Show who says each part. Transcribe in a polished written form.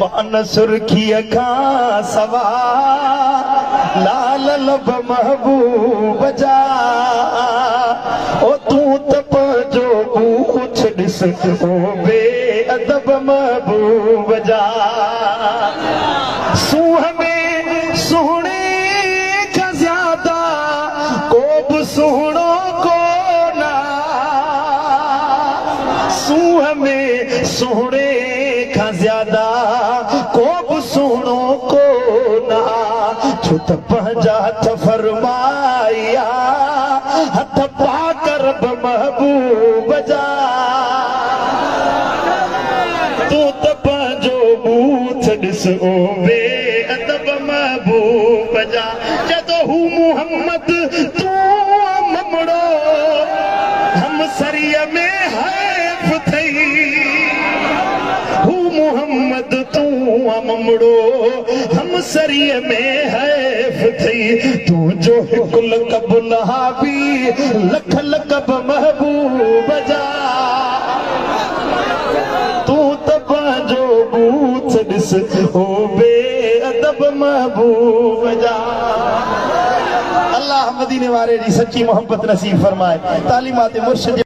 Speaker 1: पान सुर्खी खा सवा लाल लब महबूब जा ओ तू त पंहिंजो पूछ ॾिस ओ बेअदब महबूब जा सूह में सुहिणे खां ज़्यादा को बि सुहिणो कोना सूह में सुहिणे खां ज़्यादा को बि सुहिणो कोना छो त पंहिंजा हथ फरमाया हथ पाकर बि महबूब जा तूं त पंहिंजो बूथ ॾिस ओ बेअदब महबूब जा जदो हू मोहम्मद तूं ममड़ो हम सरीअ में हैफ़ थई हू मोहम्मद तूं ममड़ो हम सरीअ में हैफ़ थई तूं जो हिकु लक़ब नहाबी लख लक़ब महबूब जा तूं त पंहिंजो बूथ ॾिस ओ बेअदब महबूब जा अल्लाह मदीने वारे जी सच्ची मोहब्बत नसीब फरमाए तालीमात मुर्शिद